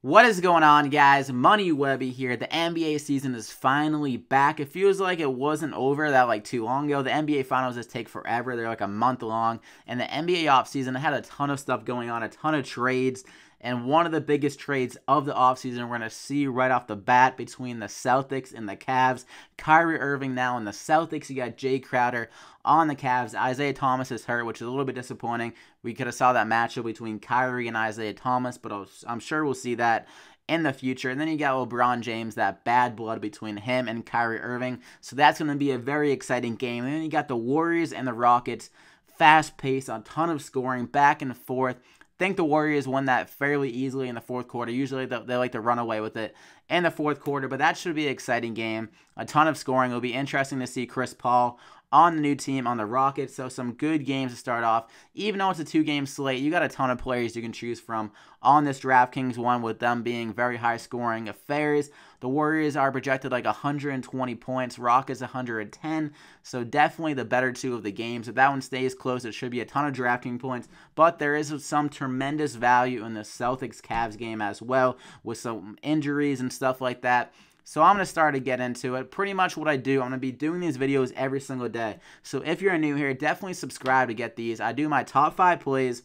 What is going on, guys? Money Webby here. The NBA season is finally back. It feels like it wasn't over that too long ago. The NBA finals just take forever. They're like a month long. And the NBA offseason had a ton of stuff going on, a ton of trades. And one of the biggest trades of the offseason we're going to see right off the bat between the Celtics and the Cavs. Kyrie Irving now in the Celtics. You got Jay Crowder on the Cavs. Isaiah Thomas is hurt, which is a little bit disappointing. We could have saw that matchup between Kyrie and Isaiah Thomas, but I'm sure we'll see that in the future. And then you got LeBron James, that bad blood between him and Kyrie Irving. So that's going to be a very exciting game. And then you got the Warriors and the Rockets. Fast pace, a ton of scoring, back and forth. I think the Warriors won that fairly easily in the fourth quarter. Usually they like to run away with it in the fourth quarter, but that should be an exciting game. A ton of scoring. It'll be interesting to see Chris Paul on the new team on the Rockets. So some good games to start off. Even though it's a two-game slate, you got a ton of players you can choose from on this DraftKings one, with them being very high-scoring affairs. The Warriors are projected like 120 points. Rockets 110. So definitely the better two of the games. If that one stays close, it should be a ton of DraftKings points. But there is some tremendous value in the Celtics-Cavs game as well, with some injuries and stuff like that. So I'm going to start to get into it. Pretty much what I do, I'm going to be doing these videos every single day. So if you're new here, definitely subscribe to get these. I do my top 5 plays,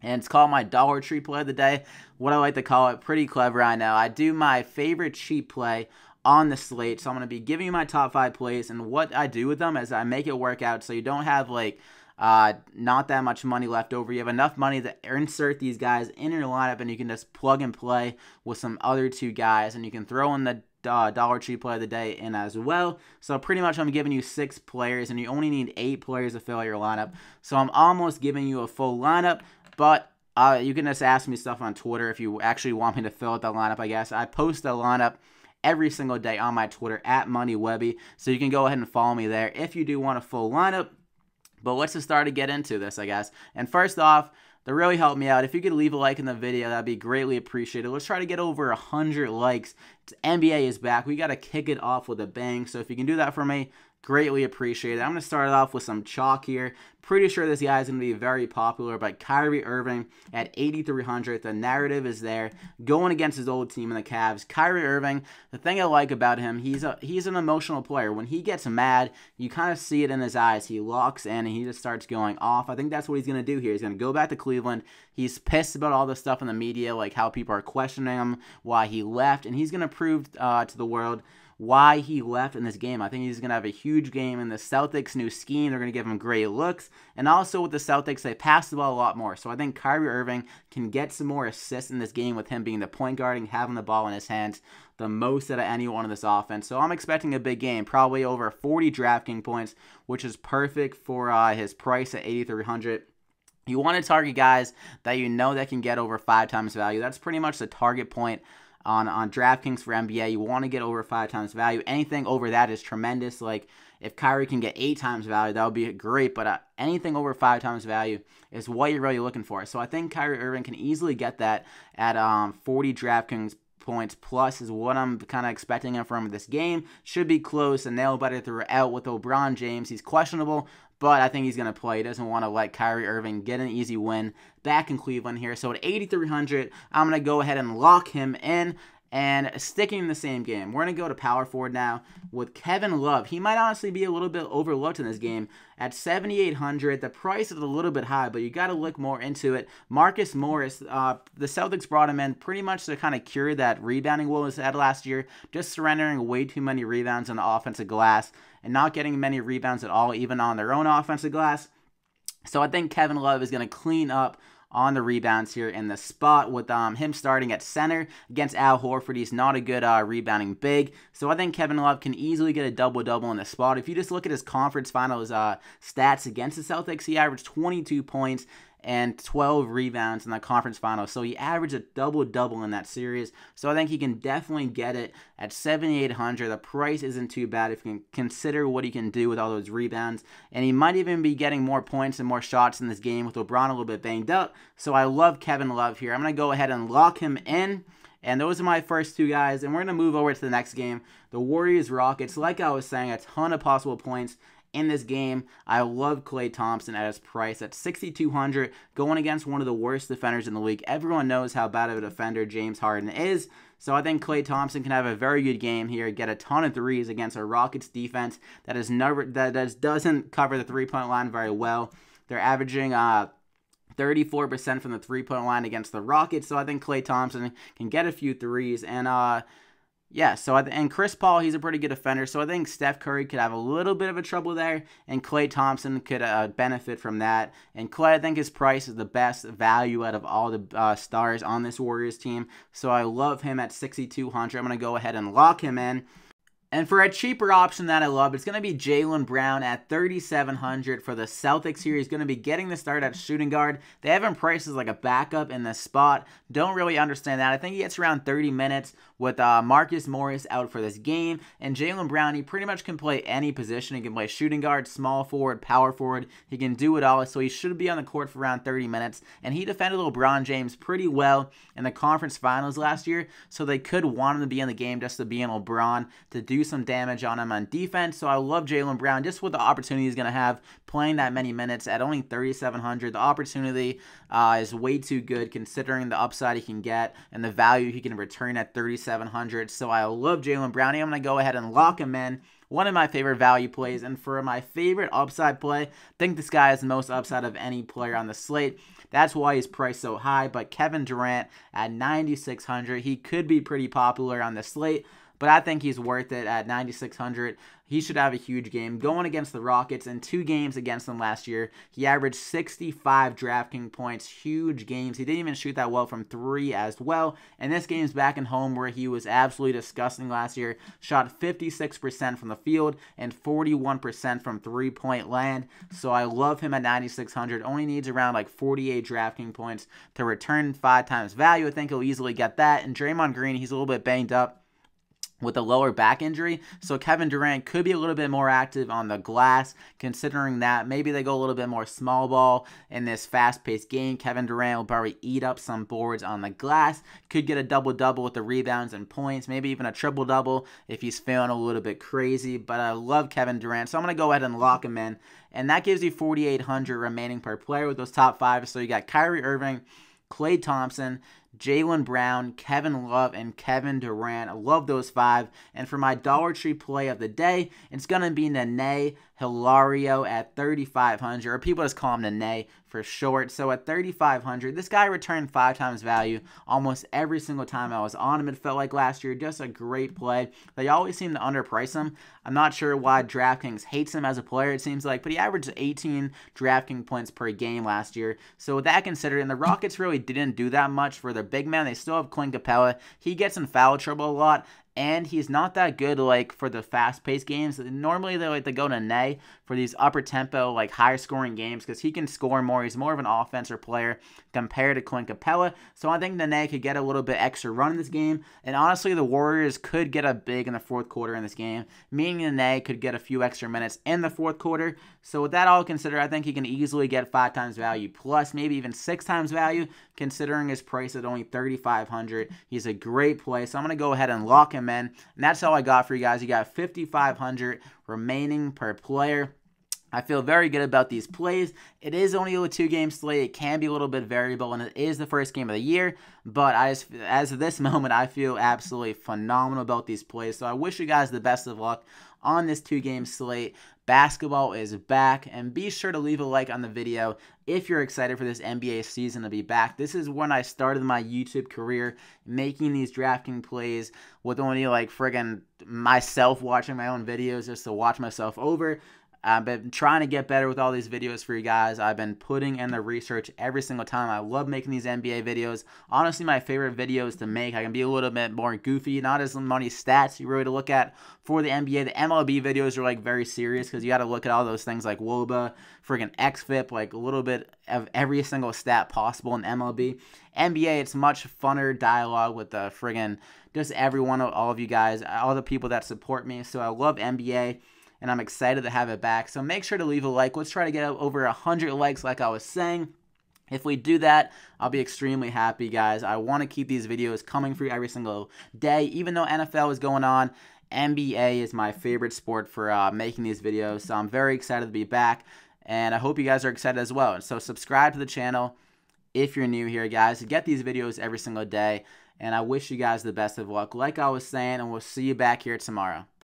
and it's called my Dollar Tree Play of the Day. What I like to call it, pretty clever, I know. I do my favorite cheap play on the slate. So I'm going to be giving you my top 5 plays, and what I do with them is I make it work out so you don't have not that much money left over. You have enough money to insert these guys in your lineup, and you can just plug and play with some other two guys, and you can throw in the Dollar Tree Play of the Day in as well. So pretty much I'm giving you 6 players, and you only need 8 players to fill out your lineup. So I'm almost giving you a full lineup, but you can just ask me stuff on Twitter if you actually want me to fill out that lineup, I guess. I post the lineup every single day on my Twitter, @MoneyWebby, so you can go ahead and follow me there if you do want a full lineup. But let's just start to get into this, I guess. And first off, to really help me out, if you could leave a like in the video, that'd be greatly appreciated. Let's try to get over 100 likes. NBA is back. We got to kick it off with a bang. So if you can do that for me, greatly appreciated. I'm going to start it off with some chalk here. Pretty sure this guy is going to be very popular, but Kyrie Irving at 8,300. The narrative is there, going against his old team in the Cavs. Kyrie Irving, the thing I like about him, he's an emotional player. When he gets mad, you kind of see it in his eyes. He locks in and he just starts going off. I think that's what he's going to do here. He's going to go back to Cleveland. He's pissed about all the stuff in the media, like how people are questioning him, why he left, and he's going to prove to the world why he left in this game. I think he's going to have a huge game in the Celtics' new scheme. They're going to give him great looks. And also with the Celtics, they pass the ball a lot more. So I think Kyrie Irving can get some more assists in this game with him being the point guard and having the ball in his hands the most out of anyone in this offense. So I'm expecting a big game, probably over 40 DraftKings points, which is perfect for his price at 8,300. You want to target guys that you know that can get over 5 times value. That's pretty much the target point on DraftKings for NBA. You want to get over 5 times value. Anything over that is tremendous. Like if Kyrie can get 8 times value, that would be great. But anything over 5 times value is what you're really looking for. So I think Kyrie Irving can easily get that at 40 DraftKings points plus is what I'm kind of expecting him from this game. Should be close, a nail biter throughout with LeBron James. He's questionable, but I think he's going to play. He doesn't want to let Kyrie Irving get an easy win back in Cleveland here. So at 8,300, I'm going to go ahead and lock him in. And sticking in the same game, we're going to go to power forward now with Kevin Love. He might honestly be a little bit overlooked in this game. At 7,800, the price is a little bit high, but you got to look more into it. Marcus Morris, the Celtics brought him in pretty much to kind of cure that rebounding woes he had last year, just surrendering way too many rebounds on the offensive glass and not getting many rebounds at all, even on their own offensive glass. So I think Kevin Love is going to clean up on the rebounds here in the spot with him starting at center against Al Horford. He's not a good rebounding big. So I think Kevin Love can easily get a double-double in the spot. If you just look at his conference finals stats against the Celtics, he averaged 22 points and 12 rebounds in the conference finals. So he averaged a double-double in that series. So I think he can definitely get it at 7,800. The price isn't too bad if you can consider what he can do with all those rebounds. And he might even be getting more points and more shots in this game with LeBron a little bit banged up. So I love Kevin Love here. I'm going to go ahead and lock him in. And those are my first two guys. And we're going to move over to the next game. The Warriors-Rockets. Like I was saying, a ton of possible points in this game. I love Klay Thompson at his price at 6,200, going against one of the worst defenders in the league. Everyone knows how bad of a defender James Harden is. So I think Klay Thompson can have a very good game here, get a ton of threes against a Rockets defense that doesn't cover the three-point line very well. They're averaging 34% from the three-point line against the Rockets, so I think Klay Thompson can get a few threes. And yeah, and Chris Paul, he's a pretty good defender, so I think Steph Curry could have a little bit of a trouble there, and Klay Thompson could benefit from that. And Klay, I think his price is the best value out of all the stars on this Warriors team, so I love him at 6,200. I'm going to go ahead and lock him in. And for a cheaper option that I love, it's going to be Jaylen Brown at 3,700 for the Celtics here. He's going to be getting the start at shooting guard. They have him priced as like a backup in this spot. Don't really understand that. I think he gets around 30 minutes with Marcus Morris out for this game. And Jaylen Brown, he pretty much can play any position. He can play shooting guard, small forward, power forward. He can do it all, so he should be on the court for around 30 minutes. And he defended LeBron James pretty well in the conference finals last year, so they could want him to be in the game just to be in LeBron, to do some damage on him on defense. So I love Jaylen Brown just with the opportunity he's going to have playing that many minutes at only 3,700. The opportunity is way too good considering the upside he can get and the value he can return at 3,700. So I love Jaylen Brown. I'm going to go ahead and lock him in. One of my favorite value plays, and for my favorite upside play, I think this guy has the most upside of any player on the slate. That's why he's priced so high, but Kevin Durant at 9,600, he could be pretty popular on the slate, but I think he's worth it at 9,600. He should have a huge game. Going against the Rockets in 2 games against them last year, he averaged 65 DraftKings points. Huge games. He didn't even shoot that well from 3 as well. And this game's back in home where he was absolutely disgusting last year. Shot 56% from the field and 41% from three-point land. So I love him at 9,600. Only needs around like 48 DraftKings points to return 5 times value. I think he'll easily get that. And Draymond Green, he's a little bit banged up with a lower back injury, so Kevin Durant could be a little bit more active on the glass, considering that maybe they go a little bit more small ball in this fast-paced game. Kevin Durant will probably eat up some boards on the glass, could get a double-double with the rebounds and points, maybe even a triple-double if he's feeling a little bit crazy, but I love Kevin Durant, so I'm going to go ahead and lock him in, and that gives you 4,800 remaining per player with those top 5, so you got Kyrie Irving, Klay Thompson, Jaylen Brown, Kevin Love, and Kevin Durant. I love those 5. And for my Dollar Tree play of the day, it's going to be Nene Hilario at 3,500, or people just call him Nene for short. So at 3,500, this guy returned 5 times value almost every single time I was on him. It felt like last year, just a great play. They always seem to underprice him. I'm not sure why DraftKings hates him as a player, it seems like, but he averaged 18 DraftKings points per game last year. So with that considered, and the Rockets really didn't do that much for their big man. They still have Clint Capella. He gets in foul trouble a lot, and he's not that good like for the fast-paced games. Normally they like to go to Nene for these upper-tempo, like higher-scoring games because he can score more. He's more of an offensive player compared to Clint Capella. So I think Nene could get a little bit extra run in this game. And honestly, the Warriors could get a big in the fourth quarter in this game, meaning Nene could get a few extra minutes in the fourth quarter. So with that all considered, I think he can easily get 5 times value plus maybe even 6 times value considering his price at only 3,500. He's a great play. So I'm going to go ahead and lock him in. And that's all I got for you guys. You got 5,500 remaining per player. I feel very good about these plays. It is only a 2-game slate. It can be a little bit variable, and it is the first game of the year. But as of this moment, I feel absolutely phenomenal about these plays. So I wish you guys the best of luck on this 2-game slate. Basketball is back, and be sure to leave a like on the video if you're excited for this NBA season to be back. This is when I started my YouTube career, making these DraftKings plays with only like friggin' myself watching my own videos just to watch myself over. I've been trying to get better with all these videos for you guys. I've been putting in the research every single time. I love making these NBA videos. Honestly, my favorite videos to make. I can be a little bit more goofy, not as many stats you really to look at for the NBA. The MLB videos are like very serious because you got to look at all those things like WOBA, friggin' XFIP, like a little bit of every single stat possible in MLB. NBA, it's much funner dialogue with the friggin' just everyone, all of you guys, all the people that support me. So I love NBA. And I'm excited to have it back. So make sure to leave a like. Let's try to get over 100 likes like I was saying. If we do that, I'll be extremely happy, guys. I want to keep these videos coming for you every single day. Even though NFL is going on, NBA is my favorite sport for making these videos, so I'm very excited to be back, and I hope you guys are excited as well. So subscribe to the channel if you're new here, guys. Get these videos every single day, and I wish you guys the best of luck, like I was saying, and we'll see you back here tomorrow.